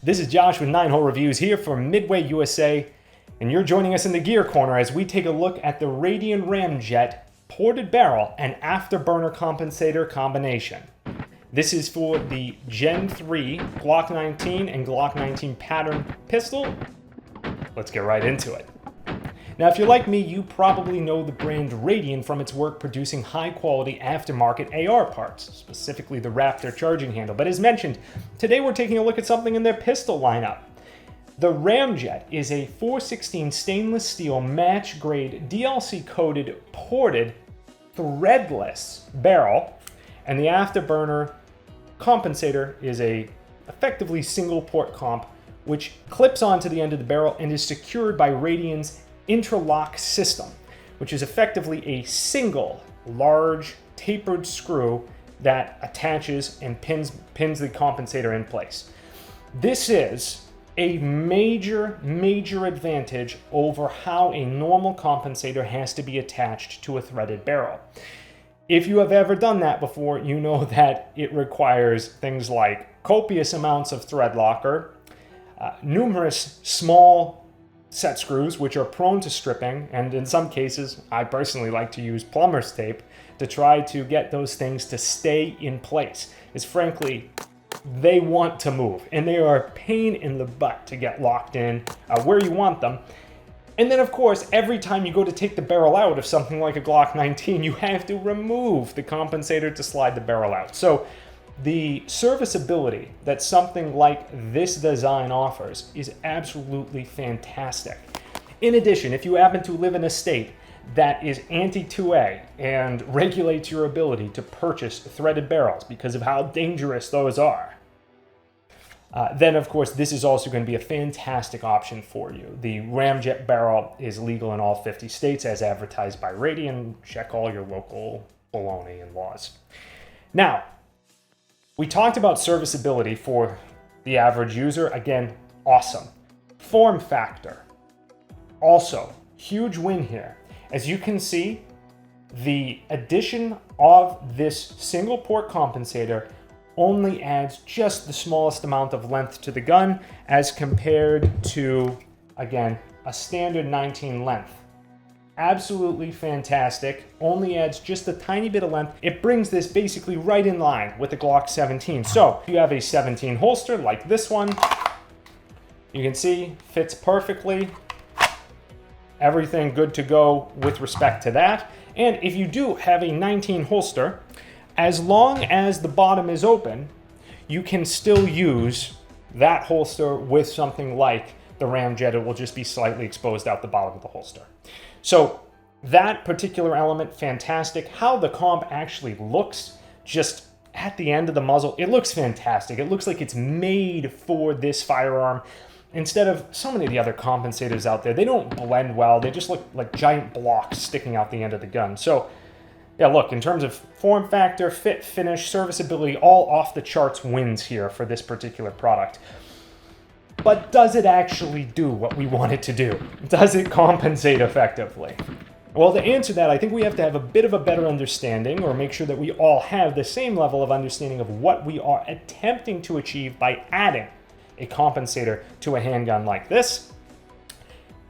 This is Josh with 9-Hole Reviews here for Midway USA, and you're joining us in the gear corner as we take a look at the Radian Ramjet ported barrel and afterburner compensator combination. This is for the Gen 3 Glock 19 and Glock 19 pattern pistol. Let's get right into it. Now, if you're like me, you probably know the brand Radian from its work producing high-quality aftermarket AR parts, specifically the Raptor charging handle. But as mentioned, today we're taking a look at something in their pistol lineup. The Ramjet is a 416 stainless steel match-grade DLC-coated ported threadless barrel, and the Afterburner compensator is a effectively single-port comp, which clips onto the end of the barrel and is secured by Radian's interlock system, which is effectively a single large tapered screw that attaches and pins the compensator in place. This is a major advantage over how a normal compensator has to be attached to a threaded barrel. If you have ever done that before, you know that it requires things like copious amounts of thread locker, numerous small set screws, which are prone to stripping, and in some cases, I personally like to use plumber's tape to try to get those things to stay in place, as frankly, they want to move, and they are a pain in the butt to get locked in where you want them. And then, of course, every time you go to take the barrel out of something like a Glock 19, you have to remove the compensator to slide the barrel out. So the serviceability that something like this design offers is absolutely fantastic. In addition, if you happen to live in a state that is anti-2A and regulates your ability to purchase threaded barrels because of how dangerous those are, then of course this is also going to be a fantastic option for you. The Ramjet barrel is legal in all 50 states as advertised by Radian. Check all your local baloney and laws. Now, we talked about serviceability for the average user. Again, awesome. Form factor, also huge win here. As you can see, the addition of this single port compensator only adds just the smallest amount of length to the gun as compared to, again, a standard 19 length. Absolutely fantastic, only adds just a tiny bit of length. It brings this basically right in line with the Glock 17. So if you have a 17 holster like this one, you can see fits perfectly. Everything good to go with respect to that. And if you do have a 19 holster, as long as the bottom is open, you can still use that holster with something like the Ramjet. It will just be slightly exposed out the bottom of the holster. So that particular element, fantastic. How the comp actually looks just at the end of the muzzle, it looks fantastic. It looks like it's made for this firearm. Instead of so many of the other compensators out there, they don't blend well. They just look like giant blocks sticking out the end of the gun. So yeah, look, in terms of form factor, fit, finish, serviceability, all off the charts wins here for this particular product. But does it actually do what we want it to do? Does it compensate effectively? Well, to answer that, I think we have to have a bit of a better understanding, or make sure that we all have the same level of understanding of what we are attempting to achieve by adding a compensator to a handgun like this.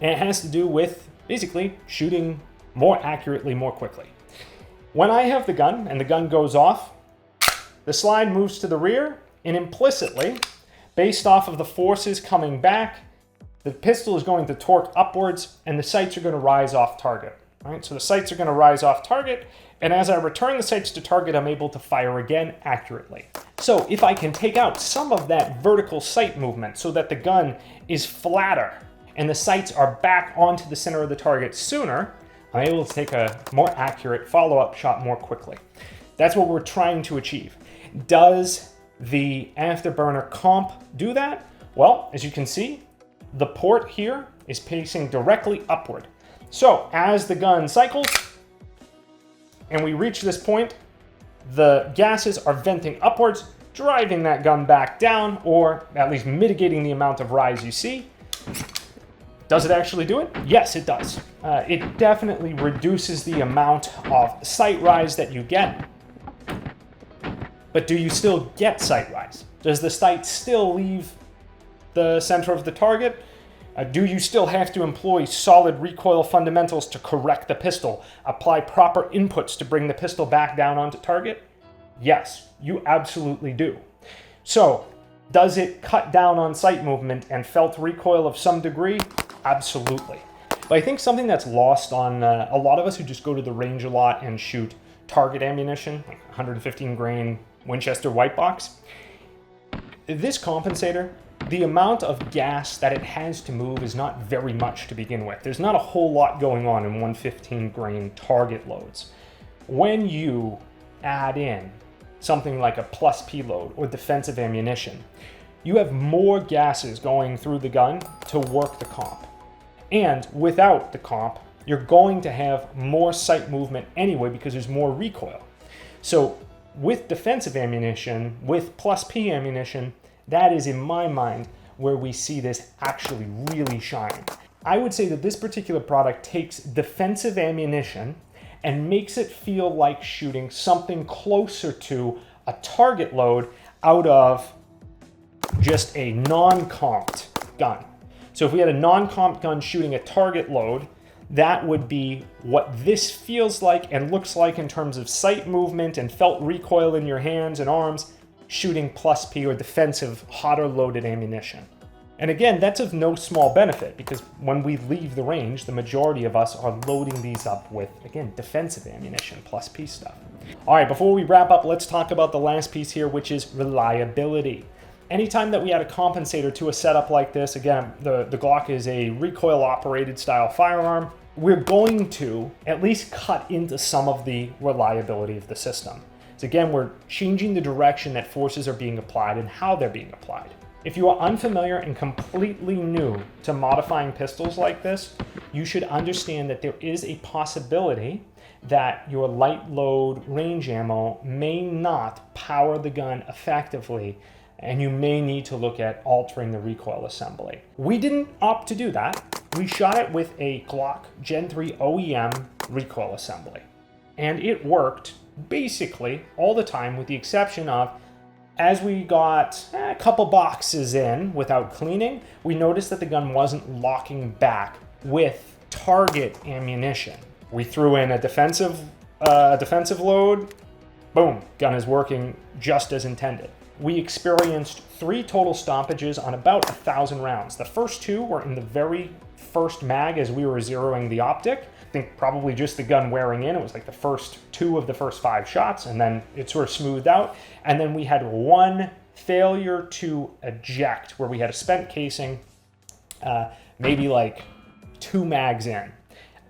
And it has to do with basically shooting more accurately, more quickly. When I have the gun and the gun goes off, the slide moves to the rear, and implicitly, based off of the forces coming back, the pistol is going to torque upwards and the sights are going to rise off target. Right? So the sights are going to rise off target, and as I return the sights to target, I'm able to fire again accurately. So if I can take out some of that vertical sight movement so that the gun is flatter and the sights are back onto the center of the target sooner, I'm able to take a more accurate follow-up shot more quickly. That's what we're trying to achieve. Does the Afterburner comp do that? Well, as you can see, the port here is pacing directly upward. So as the gun cycles and we reach this point, the gases are venting upwards, driving that gun back down, or at least mitigating the amount of rise you see. Does it actually do it? Yes, it does. It definitely reduces the amount of sight rise that you get. But do you still get sight rise? Does the sight still leave the center of the target? Do you still have to employ solid recoil fundamentals to correct the pistol, apply proper inputs to bring the pistol back down onto target? Yes, you absolutely do. So, does it cut down on sight movement and felt recoil of some degree? Absolutely. But I think something that's lost on a lot of us who just go to the range a lot and shoot target ammunition, like 115 grain Winchester white box, this compensator, the amount of gas that it has to move is not very much to begin with. There's not a whole lot going on in 115 grain target loads. When you add in something like a plus P load or defensive ammunition, you have more gases going through the gun to work the comp. And without the comp, you're going to have more sight movement anyway because there's more recoil. So with defensive ammunition, with plus P ammunition, that is, in my mind, where we see this actually really shine. I would say that this particular product takes defensive ammunition and makes it feel like shooting something closer to a target load out of just a non-comped gun. So if we had a non-comped gun shooting a target load, that would be what this feels like and looks like in terms of sight movement and felt recoil in your hands and arms, shooting plus P or defensive hotter loaded ammunition. And again, that's of no small benefit because when we leave the range, the majority of us are loading these up with, again, defensive ammunition, plus P stuff. All right, before we wrap up, let's talk about the last piece here, which is reliability. Anytime that we add a compensator to a setup like this, again, the Glock is a recoil operated style firearm, we're going to at least cut into some of the reliability of the system. So again, we're changing the direction that forces are being applied and how they're being applied. If you are unfamiliar and completely new to modifying pistols like this, you should understand that there is a possibility that your light load range ammo may not power the gun effectively, and you may need to look at altering the recoil assembly. We didn't opt to do that. We shot it with a Glock Gen 3 OEM recoil assembly, and it worked basically all the time with the exception of as we got a couple boxes in without cleaning, we noticed that the gun wasn't locking back with target ammunition. We threw in a defensive load, boom, gun is working just as intended. We experienced 3 total stoppages on about 1,000 rounds. The first 2 were in the very first mag as we were zeroing the optic. I think probably just the gun wearing in. It was like the first 2 of the first 5 shots, and then it sort of smoothed out. And then we had 1 failure to eject where we had a spent casing, maybe like 2 mags in.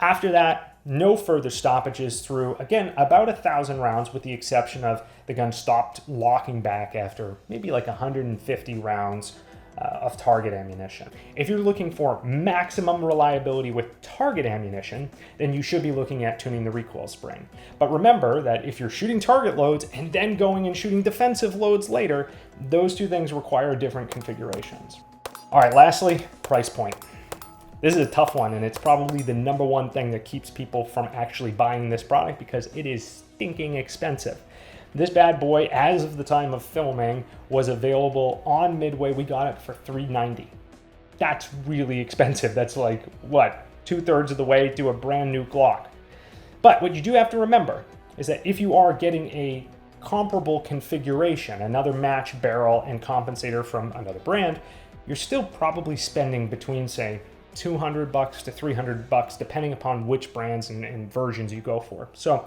After that, no further stoppages through, again, about 1,000 rounds with the exception of the gun stopped locking back after maybe like 150 rounds of target ammunition. If you're looking for maximum reliability with target ammunition, then you should be looking at tuning the recoil spring. But remember that if you're shooting target loads and then going and shooting defensive loads later, those 2 things require different configurations. All right, lastly, price point. This is a tough one, and it's probably the #1 thing that keeps people from actually buying this product because it is stinking expensive. This bad boy, as of the time of filming, was available on Midway. We got it for $390. That's really expensive. That's like, what, 2/3 of the way to a brand new Glock. But what you do have to remember is that if you are getting a comparable configuration, another match barrel and compensator from another brand, you're still probably spending between, say, $200 to $300, depending upon which brands and versions you go for. So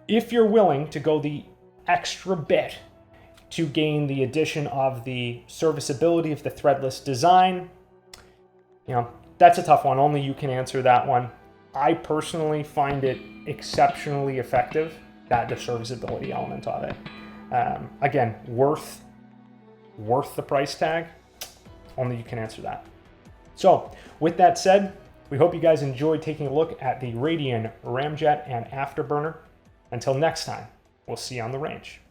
if you're willing to go the extra bit to gain the addition of the serviceability of the threadless design, that's a tough one. Only you can answer that one. I personally find it exceptionally effective, the serviceability element of it. Again, worth the price tag. Only you can answer that. So with that said, we hope you guys enjoyed taking a look at the Radian Ramjet and Afterburner. Until next time, we'll see you on the range.